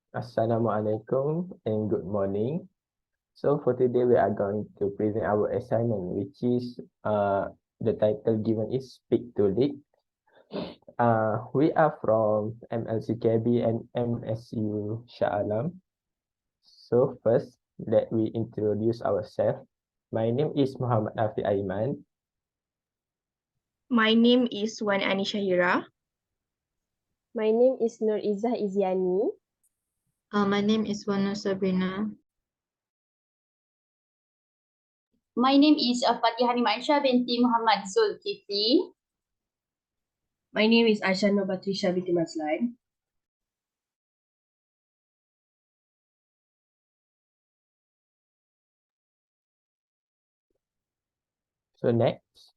Assalamualaikum and good morning. So for today we are going to present our assignment, which is the title given is Speak to Lead. We are from MLCKB and MSU Shah Alam. So first, let me introduce ourselves. My name is Muhammad Afi Aiman. My name is Wan Anisha Hira. My name is Nur Izzah Iziani. My name is Wanu Sabrina. My name is Fatihah Aisyah binti Muhammad Zulkifli. My name is Aisha Nur Batrisha binti Maslai. So next.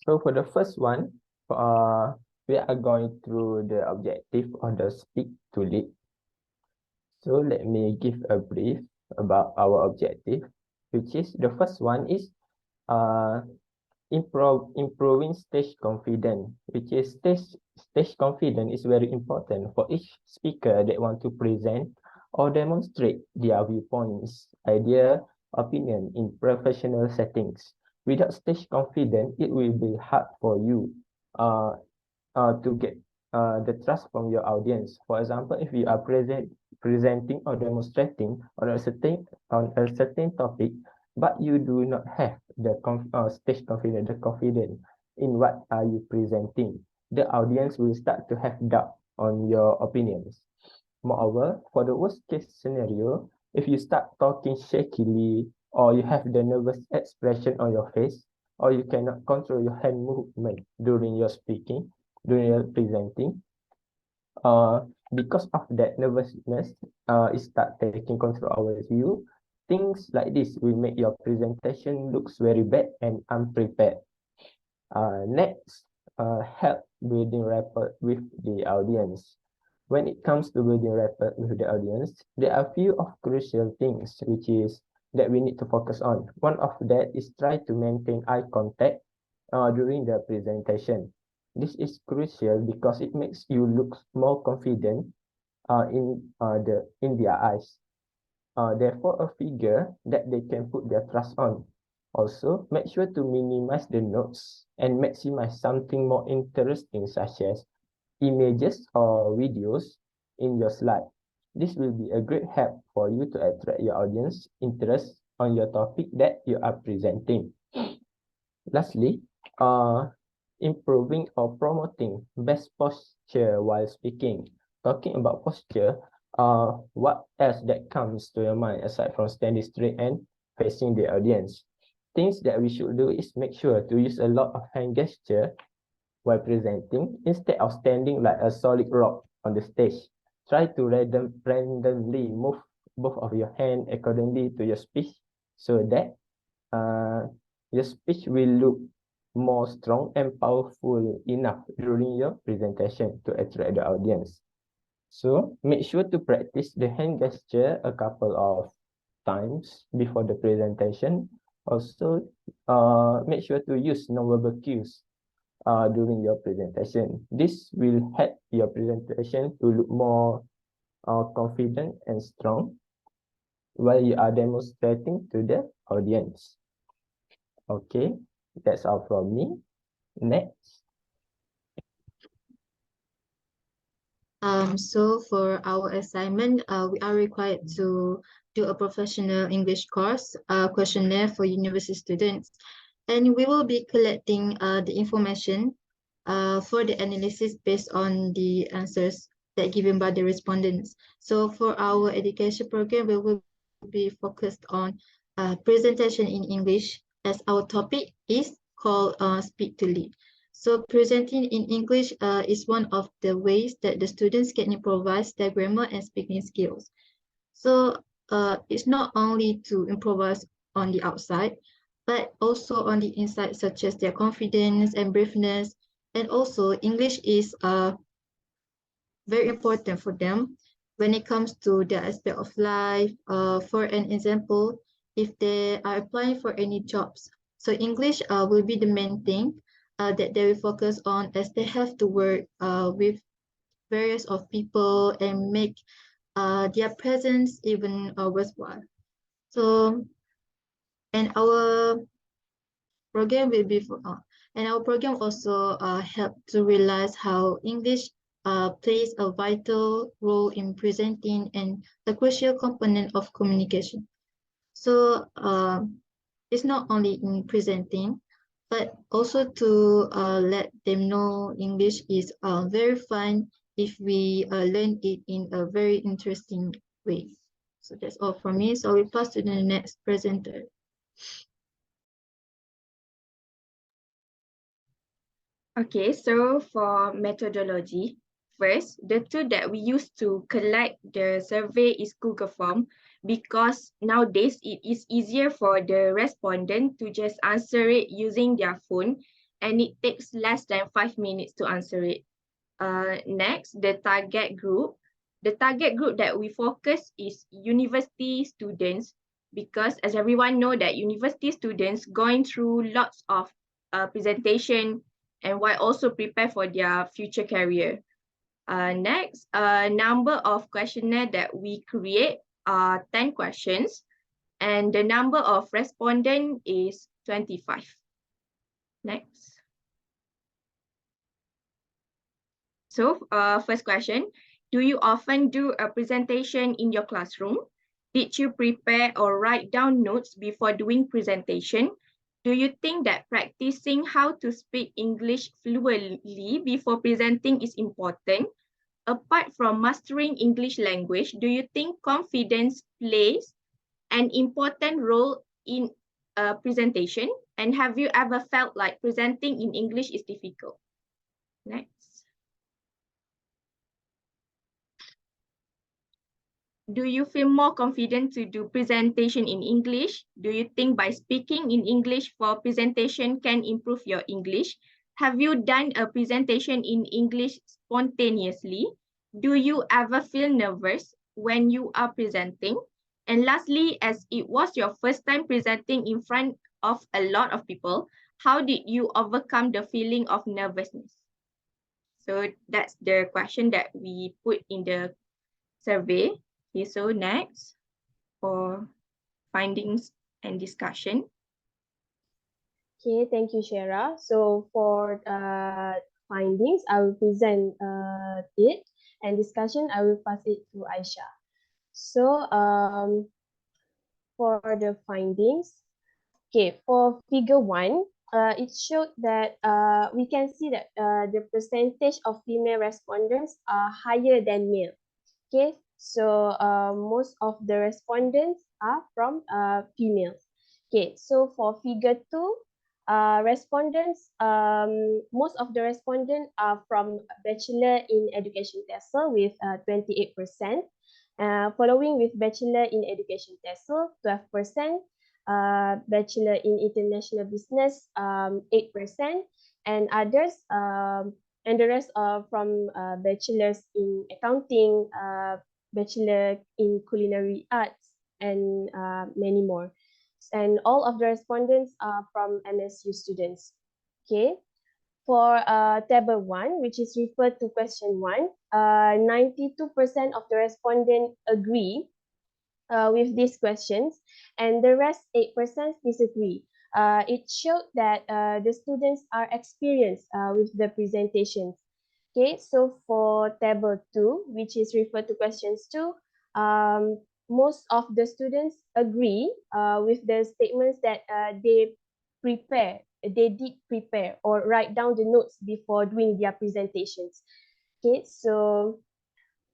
So for the first one, we are going through the objective of the Speak to Lead. So let me give a brief about our objective, which is the first one is improving stage confidence, which is stage confidence is very important for each speaker that want to present or demonstrate their viewpoints, idea, opinion in professional settings. Without stage confidence, it will be hard for you to get the trust from your audience. For example, if you are presenting or demonstrating on a certain topic, but you do not have the stage confidence, the confidence in what are you presenting, the audience will start to have doubt on your opinions. Moreover, for the worst case scenario, if you start talking shakily or you have the nervous expression on your face, or you cannot control your hand movement during your speaking, during your presenting, because of that nervousness, it start taking control over you. Things like this will make your presentation looks very bad and unprepared. Next, help building rapport with the audience. When it comes to building rapport with the audience, there are few of crucial things which is that we need to focus on. One of that is try to maintain eye contact during the presentation. This is crucial because it makes you look more confident in their eyes. Therefore, a figure that they can put their trust on. Also, make sure to minimize the notes and maximize something more interesting, such as images or videos in your slide. This will be a great help for you to attract your audience interest on your topic that you are presenting. Lastly, improving or promoting best posture while speaking. Talking about posture, what else that comes to your mind aside from standing straight and facing the audience? Things that we should do is make sure to use a lot of hand gesture while presenting instead of standing like a solid rock on the stage. Try to randomly move both of your hands accordingly to your speech so that your speech will look more strong and powerful enough during your presentation to attract the audience. So make sure to practice the hand gesture a couple of times before the presentation. Also, make sure to use non-verbal cues during your presentation. This will help your presentation to look more confident and strong while you are demonstrating to the audience. Okay, that's all from me. Next. So for our assignment, we are required to do a professional English course questionnaire for university students, and we will be collecting the information for the analysis based on the answers that given by the respondents. So for our education program, we will be focused on presentation in English, as our topic is called Speak to Lead. So presenting in English is one of the ways that the students can improvise their grammar and speaking skills. So it's not only to improvise on the outside, but also on the inside, such as their confidence and braveness. And also English is very important for them when it comes to their aspect of life. For an example, if they are applying for any jobs, so English will be the main thing that they will focus on, as they have to work with various of people and make their presence even worthwhile. So, and our program will be and our program also help to realize how English plays a vital role in presenting and a crucial component of communication. So it's not only in presenting, but also to let them know English is very fun if we learn it in a very interesting way. So that's all from me. So we pass to the next presenter. Okay, so for methodology, first, the tool that we use to collect the survey is Google Form because nowadays it is easier for the respondent to just answer it using their phone and it takes less than 5 minutes to answer it. Next, the target group. The target group that we focus is university students because as everyone know that university students going through lots of presentation and while also prepare for their future career. Next, number of questionnaire that we create are 10 questions and the number of respondent is 25. Next. So first question, do you often do a presentation in your classroom? Did you prepare or write down notes before doing presentation? Do you think that practicing how to speak English fluently before presenting is important? Apart from mastering English language, do you think confidence plays an important role in a presentation? And have you ever felt like presenting in English is difficult? Next. Do you feel more confident to do presentation in English? Do you think by speaking in English for presentation can improve your English? Have you done a presentation in English spontaneously? Do you ever feel nervous when you are presenting? And lastly, as it was your first time presenting in front of a lot of people, how did you overcome the feeling of nervousness? So that's the question that we put in the survey. Okay, so next for findings and discussion. Okay, thank you, Shara. So for findings, I will present it, and discussion, I will pass it to Aisha. So for the findings, okay, for figure 1, it showed that we can see that the percentage of female respondents are higher than male. Okay, so most of the respondents are from females. Okay, so for figure 2, most of the respondents are from Bachelor in Education TESOL with 28%, following with Bachelor in Education TESOL 12%, Bachelor in International Business 8%, and others and the rest are from bachelors in accounting, bachelor in culinary arts, and many more. And all of the respondents are from MSU students. Okay. For table 1, which is referred to question 1, 92% of the respondents agree with these questions, and the rest 8% disagree. It showed that the students are experienced with the presentations. Okay, so for table 2, which is referred to questions 2, most of the students agree with the statements that they did prepare or write down the notes before doing their presentations. Okay, so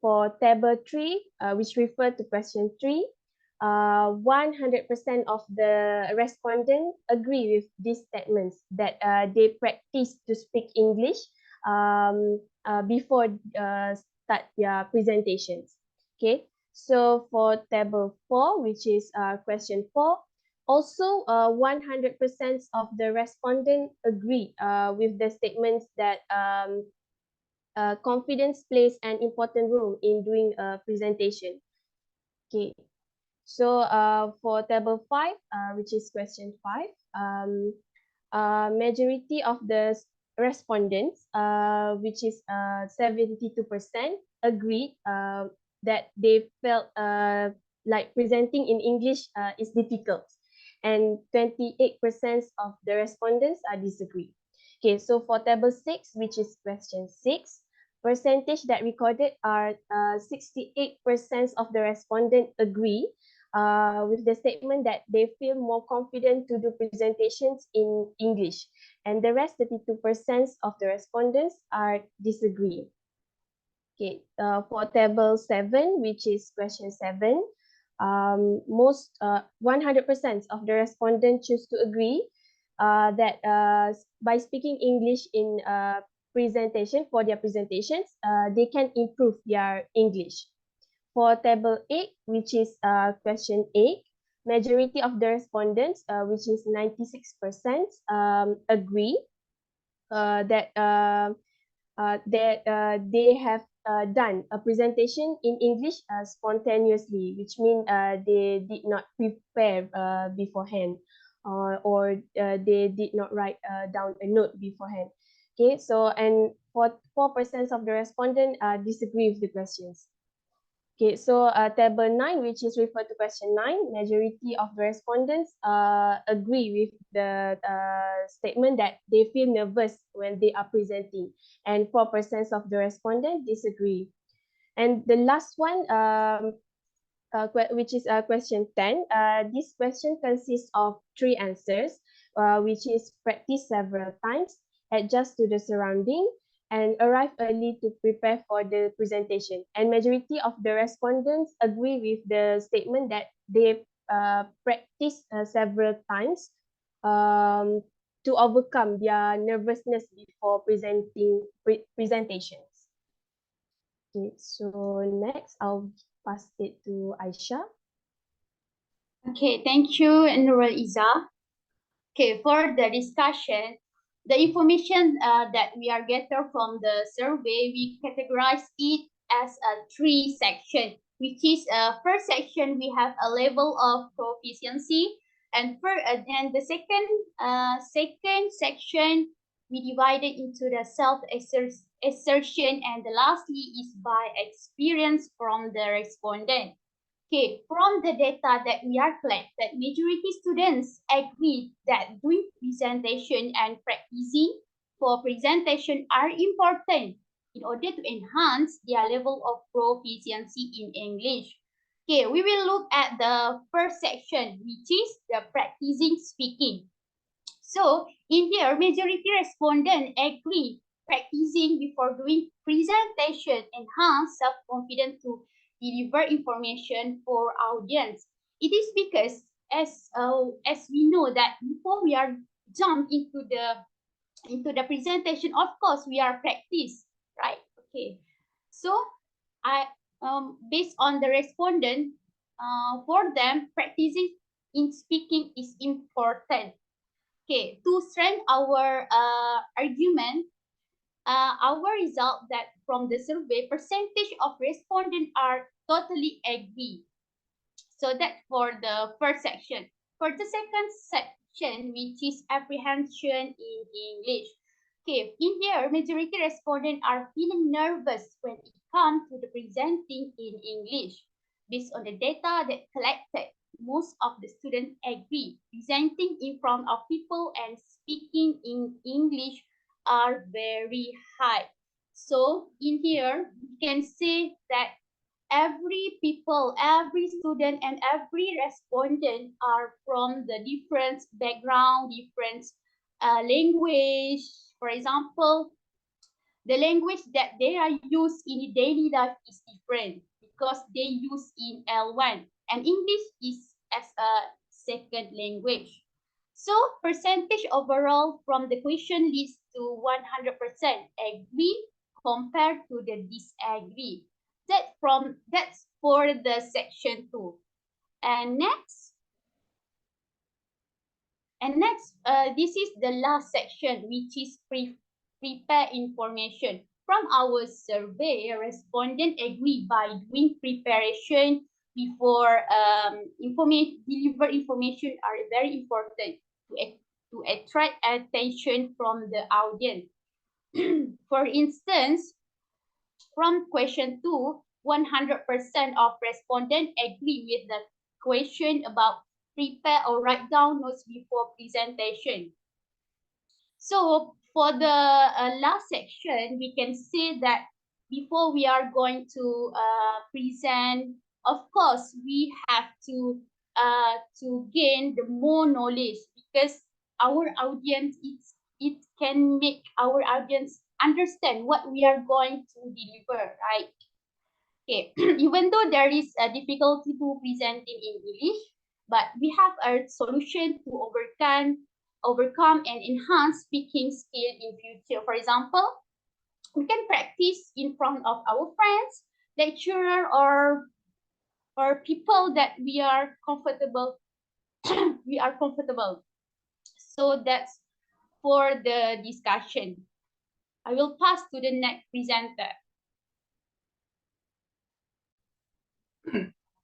for table 3, which refer to question 3, 100% of the respondents agree with these statements that they practice to speak English before start their presentations. Okay, so for table 4, which is question 4, also 100% of the respondents agree with the statements that confidence plays an important role in doing a presentation. Okay, so for table 5, which is question 5, majority of the respondents, which is 72%, agreed that they felt like presenting in English is difficult, and 28% of the respondents disagree. Okay, so for table 6, which is question 6, percentage that recorded are 68% of the respondent agree with the statement that they feel more confident to do presentations in English, and the rest 32% of the respondents are disagree. Okay, for table 7, which is question 7, most 100% of the respondents choose to agree that by speaking English in presentation for their presentations, they can improve their English. For table 8, which is question 8, majority of the respondents, which is 96%, agree that they have done a presentation in English spontaneously, which means they did not prepare beforehand, or they did not write down a note beforehand. Okay, so and 4% of the respondents disagree with the questions. Okay, so table 9, which is referred to question 9, majority of the respondents agree with the statement that they feel nervous when they are presenting, and 4% of the respondents disagree. And the last one, which is question 10, this question consists of 3 answers, which is practice several times, adjust to the surrounding, and arrive early to prepare for the presentation. And majority of the respondents agree with the statement that they practice several times to overcome their nervousness before presentations. Okay, so next I'll pass it to Aisha. Okay, thank you, Nurul Iza. Okay, for the discussion, the information that we are gathered from the survey, we categorize it as a 3 section, which is first section we have a level of proficiency, and the second section we divided into the self assertion, and the lastly is by experience from the respondent. Okay, from the data that we are collected, majority students agree that doing presentation and practicing for presentation are important in order to enhance their level of proficiency in English. Okay, we will look at the first section, which is the practicing speaking. So in here, majority respondents agree practicing before doing presentation enhance self-confidence to deliver information for audience. It is because as we know that before we are jump into the presentation, of course we are practice, right? Okay, so based on the respondent, for them practicing in speaking is important. Okay, to strengthen our argument, our result that from the survey, percentage of respondents are totally agree. So that's for the first section. For the second section, which is apprehension in English. Okay, in here, majority respondents are feeling nervous when it comes to the presenting in English. Based on the data that collected, most of the students agree presenting in front of people and speaking in English are very high. So in here, we can say that every people, every student, and every respondent are from the different background, different language. For example, the language that they are used in daily life is different because they use in L1, and English is as a second language. So percentage overall from the question leads to 100% agree compared to the disagree. That's for the section 2. And next, this is the last section, which is prepare information. From our survey, respondents agree by doing preparation before deliver information are very important to attract attention from the audience. For instance, from question 2, 100% of respondents agree with the question about prepare or write down notes before presentation. So for the last section, we can say that before we are going to present, of course, we have to gain the more knowledge, because our audience, it can make our audience understand what we are going to deliver, right? Okay, even though there is a difficulty to present in English, but we have a solution to overcome and enhance speaking skill in future. For example, we can practice in front of our friends, lecturer, or people that we are comfortable we are comfortable. So that's for the discussion. I will pass to the next presenter.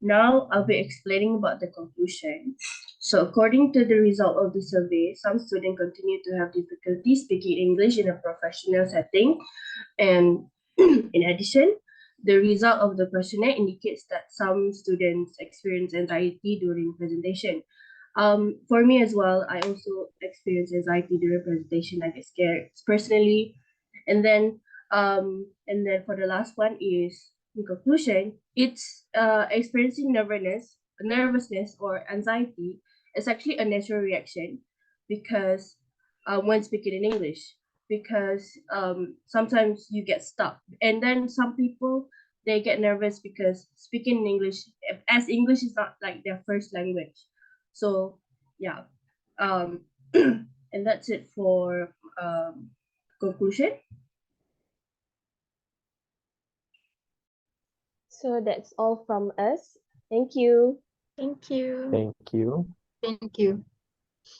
Now I'll be explaining about the conclusion. So according to the result of the survey, some students continue to have difficulty speaking English in a professional setting. And in addition, the result of the questionnaire indicates that some students experience anxiety during presentation. For me as well, I also experience anxiety during presentation. I get scared personally. And then for the last one is, in conclusion, it's experiencing nervousness or anxiety is actually a natural reaction, because when speaking in English, because sometimes you get stuck, and then some people, they get nervous because speaking in English, as English is not like their first language. So yeah, and that's it for conclusion. So that's all from us. Thank you. Thank you. Thank you. Thank you.